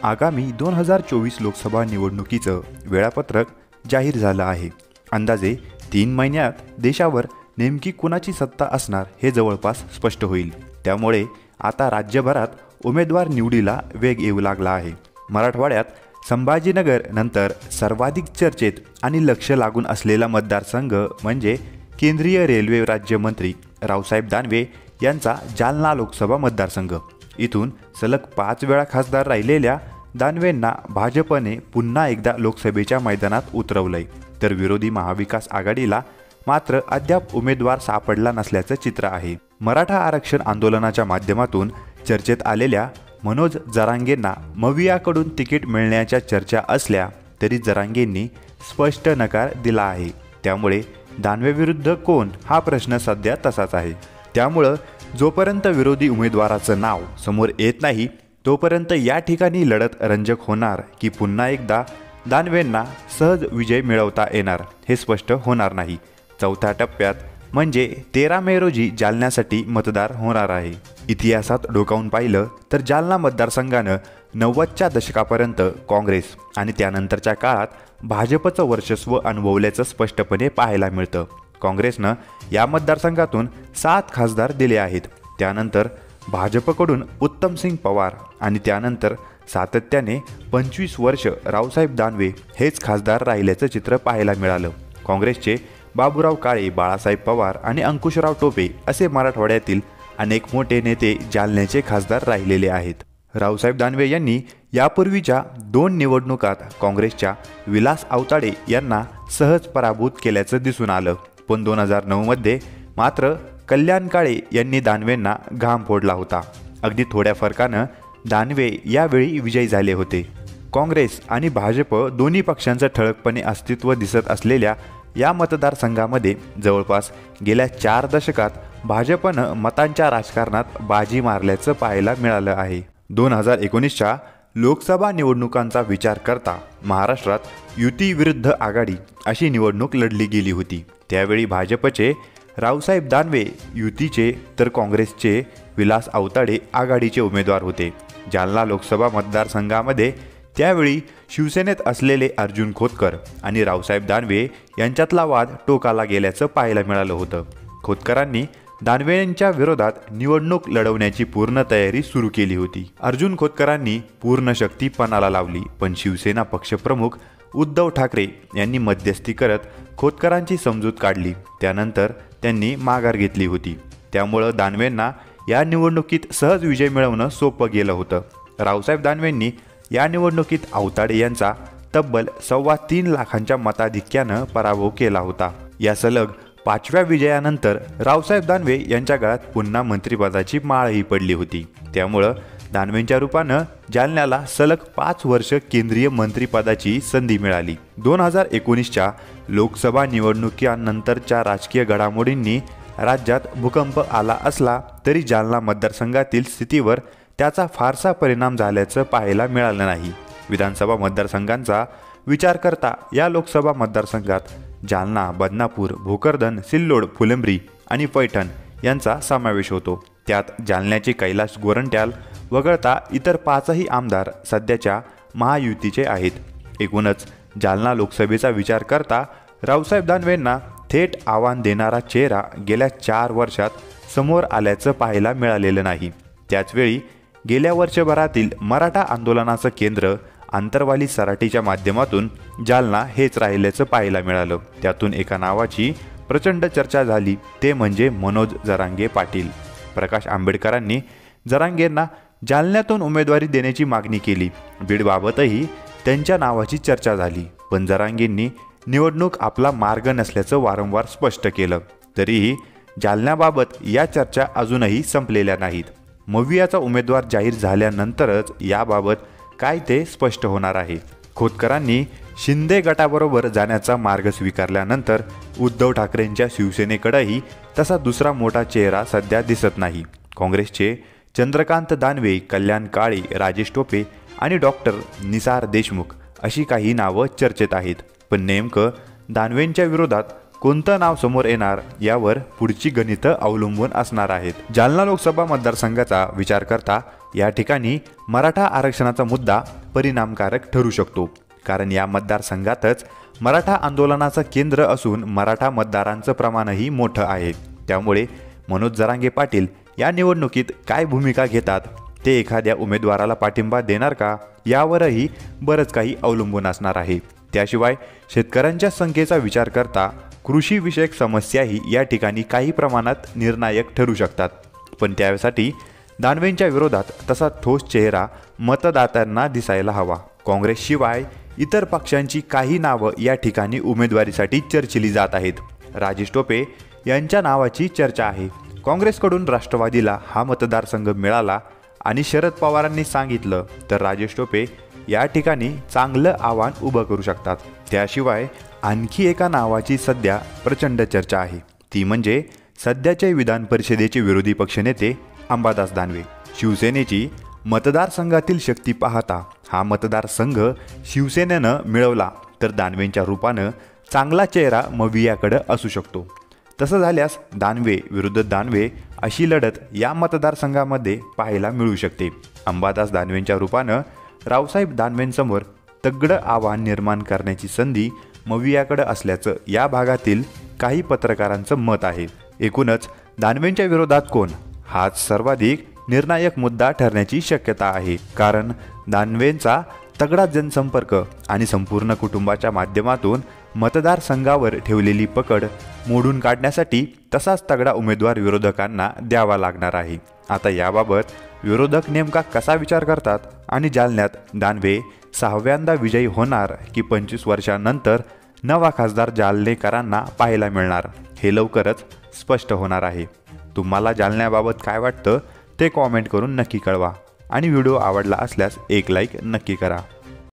आगामी 2024 लोकसभा निवडणुकीचं वेळापत्रक जाहीर झालं आहे। अंदाजे 3 महिन्यात देशावर नेमकी कुणाची सत्ता असणार हे जवळपास स्पष्ट होईल। त्यामुळे आता राज्यभरात उमेदवार निवडीला वेग येऊ लागला आहे। मराठवाड्यात संभाजीनगर नंतर सर्वाधिक चर्चेत आणि लक्ष लागून असलेला मतदारसंघ म्हणजे केंद्रीय रेल्वे राज्यमंत्री रावसाहेब दानवे यांचा जालना लोकसभा मतदारसंघ। इथून सलग 5 वेळा खासदार राहिलेल्या दानवेंना भाजपने पुन्हा एकदा लोकसभेच्या मैदानात उतरवलंय, तर विरोधी महाविकास आघाडीला मात्र अद्याप उमेदवार सापडला नसल्याचं चित्र आहे। मराठा आरक्षण आंदोलनाच्या माध्यमातून चर्चेत आलेल्या मनोज जरांगेंना मवियाकडून तिकीट मिळण्याच्या चर्चा असल्या तरी जरांगेंनी स्पष्ट नकार दिला आहे। त्यामुळे दानवे विरुद्ध कोण हा प्रश्न सध्या तसाच आहे। त्यामुळे जोपर्यंत विरोधी उमेदवाराचं नाव समोर येत नाही तोपर्यंत या ठिकाणी लढत रंजक होणार की पुन्हा एकदा दानवेंना सहज विजय मिळवता येणार हे स्पष्ट होणार नाही। चौथ्या टप्प्यात म्हणजे 13 मे रोजी जालन्यासाठी मतदार होणार आहे। इतिहासात डोकावून पाहिलं तर जालना मतदारसंघानं 90च्या दशकापर्यंत काँग्रेस आणि त्यानंतरच्या काळात भाजपचं वर्चस्व अनुभवल्याचं स्पष्टपणे पाहायला मिळतं। काँग्रेसनं या मतदारसंघातून 7 खासदार दिले आहेत। त्यानंतर भाजपकडून उत्तमसिंग पवार आणि त्यानंतर सातत्याने 25 वर्ष रावसाहेब दानवे हेच खासदार राहिल्याचं चित्र पाहायला मिळालं। काँग्रेसचे बाबूराव काळे, बाळासाहेब पवार आणि अंकुशराव टोपे असे मराठवाड्यातील अनेक मोठे नेते जालन्याचे खासदार राहिलेले आहेत। रावसाहेब दानवे यांनी यापूर्वीच्या 2 निवडणुकात काँग्रेसच्या विलास आवताडे यांना सहज पराभूत केल्याचं दिसून आलं, पण 2009 मध्ये मात्र कल्याण काळे यांनी दानवेंना घाम फोडला होता। अगदी थोड्या फरकानं दानवे यावेळी विजयी झाले होते। काँग्रेस आणि भाजप दोन्ही पक्षांचं ठळकपणे अस्तित्व दिसत असलेल्या या मतदारसंघामध्ये जवळपास गेल्या 4 दशकात भाजपनं मतांच्या राजकारणात बाजी मारल्याचं पाहायला मिळालं आहे। 2019च्या लोकसभा निवडणुकांचा विचार करता महाराष्ट्रात युती विरुद्ध आघाडी अशी निवडणूक लढली गेली होती। त्यावेळी भाजपचे रावसाहेब दानवे युतीचे तर काँग्रेसचे विलास आवताडे आघाडीचे उमेदवार होते। जालना लोकसभा मतदारसंघामध्ये त्यावेळी शिवसेनेत असलेले अर्जुन खोतकर आणि रावसाहेब दानवे यांच्यातला वाद टोकाला गेल्याचं पाहायला मिळालं होतं। खोतकरांनी दानवेंच्या विरोधात निवडणूक लढवण्याची पूर्ण तयारी सुरू केली होती। अर्जुन खोतकरांनी पूर्ण शक्ती पणाला लावली, पण शिवसेना पक्षप्रमुख उद्धव ठाकरे यांनी मध्यस्थी करत खोतकरांची समजूत काढली। त्यानंतर त्यांनी माघार घेतली होती। त्यामुळे दानवेंना या निवडणुकीत सहज विजय मिळवणं सोपं गेलं होतं। रावसाहेब दानवेंनी या निवडणुकीत आवताडे यांचा तब्बल 3.25 लाखांच्या मताधिक्यानं पराभव केला होता। या सलग 5व्या विजयानंतर रावसाहेब दानवे यांच्या गळ्यात पुन्हा मंत्रिपदाची माळही पडली होती। त्यामुळं दानवेंच्या रूपानं जालन्याला सलग 5 वर्ष केंद्रीय मंत्रिपदाची संधी मिळाली। 2019च्या लोकसभा निवडणुकीनंतरच्या राजकीय घडामोडींनी राज्यात भूकंप आला असला तरी जालना मतदारसंघातील स्थितीवर त्याचा फारसा परिणाम झाल्याचं पाहायला मिळालं नाही। विधानसभा मतदारसंघांचा विचार करता या लोकसभा मतदारसंघात जालना, बदनापूर, भोकरदन, सिल्लोड, फुलंब्री आणि पैठण यांचा समावेश होतो। त्यात जालन्याचे कैलास गोरंट्याल वगळता इतर 5ही आमदार सध्याच्या महायुतीचे आहेत। एकूणच जालना लोकसभेचा विचार करता रावसाहेब दानवेंना थेट आव्हान देणारा चेहरा गेल्या 4 वर्षात समोर आल्याचं पाहायला मिळालेलं नाही। त्याचवेळी गेल्या वर्षभरातील मराठा आंदोलनाचं केंद्र आंतरवाली सराटीच्या माध्यमातून जालना हेच राहिल्याचं पाहायला मिळालं। त्यातून एका नावाची प्रचंड चर्चा झाली, ते म्हणजे मनोज जरांगे पाटील। प्रकाश आंबेडकरांनी जरांगेंना जालन्यातून उमेदवारी देण्याची मागणी केली। बीडबाबतही त्यांच्या नावाची चर्चा झाली, पण जरांगेंनी निवडणूक आपला मार्ग नसल्याचं वारंवार स्पष्ट केलं। तरीही जालन्याबाबत या चर्चा अजूनही संपलेल्या नाहीत। मवियाचा उमेदवार जाहीर झाल्यानंतरच याबाबत काय ते स्पष्ट होणार आहे। खोतकरांनी शिंदे गटाबरोबर जाण्याचा मार्ग स्वीकारल्यानंतर उद्धव ठाकरेंच्या शिवसेनेकडेही तसा दुसरा मोठा चेहरा सध्या दिसत नाही। काँग्रेसचे चंद्रकांत दानवे, कल्याण काळे, राजेश टोपे आणि डॉक्टर निसार देशमुख अशी काही नावं चर्चेत आहेत, पण नेमकं दानवेंच्या विरोधात कोणतं नाव समोर येणार यावर पुढची गणितं अवलंबून असणार आहेत। जालना लोकसभा मतदारसंघाचा विचार करता या ठिकाणी मराठा आरक्षणाचा मुद्दा परिणामकारक ठरू शकतो, कारण या मतदारसंघातच मराठा आंदोलनाचं केंद्र असून मराठा मतदारांचं प्रमाणही मोठं आहे। त्यामुळे मनोज जरांगे पाटील या निवडणुकीत काय भूमिका घेतात, ते एखाद्या उमेदवाराला पाठिंबा देणार का, यावरही बरंच काही अवलंबून असणार आहे। त्याशिवाय शेतकऱ्यांच्या संख्येचा विचार करता कृषीविषयक समस्याही या ठिकाणी काही प्रमाणात निर्णायक ठरू शकतात। पण त्यासाठी दानवेंच्या विरोधात तसा ठोस चेहरा मतदात्यांना दिसायला हवा। काँग्रेसशिवाय इतर पक्षांची काही नावं या ठिकाणी उमेदवारीसाठी चर्चिली जात आहेत। राजेश टोपे यांच्या नावाची चर्चा आहे। काँग्रेसकडून राष्ट्रवादीला हा मतदारसंघ मिळाला आणि शरद पवारांनी सांगितलं तर राजेश टोपे या ठिकाणी चांगलं आव्हान उभं करू शकतात। त्याशिवाय आणखी एका नावाची सध्या प्रचंड चर्चा आहे, ती म्हणजे सध्याचे विधान परिषदेचे विरोधी पक्षनेते अंबादास दानवे। शिवसेनेची मतदारसंघातील शक्ती पाहता हा मतदारसंघ शिवसेनेनं मिळवला तर दानवेंच्या रूपानं चांगला चेहरा मवियाकडे असू शकतो। तसं झाल्यास दानवे विरुद्ध दानवे अशी लढत या मतदारसंघामध्ये पाहायला मिळू शकते। अंबादास दानवेंच्या रूपानं रावसाहेब दानवेंसमोर तगडं आव्हान निर्माण करण्याची संधी मवियाकडे असल्याचं या भागातील काही पत्रकारांचं मत आहे। एकूणच दानवेंच्या विरोधात कोण हाच सर्वाधिक निर्णायक मुद्दा ठरण्याची शक्यता आहे, कारण दानवेंचा तगडा जनसंपर्क आणि संपूर्ण कुटुंबाच्या माध्यमातून मतदारसंघावर ठेवलेली पकड मोडून काढण्यासाठी तसाच तगडा उमेदवार विरोधकांना द्यावा लागणार आहे। आता याबाबत विरोधक नेमका कसा विचार करतात आणि जालन्यात दानवे 6व्यांदा विजयी होणार की 25 वर्षांनंतर नवा खासदार जालनेकरांना पाहायला मिळणार, हे लवकरच स्पष्ट होणार आहे। तुम्हाला जालन्याबाबत काय वाटतं ते कॉमेंट करून नक्की कळवा आणि व्हिडिओ आवडला असल्यास एक लाईक नक्की करा।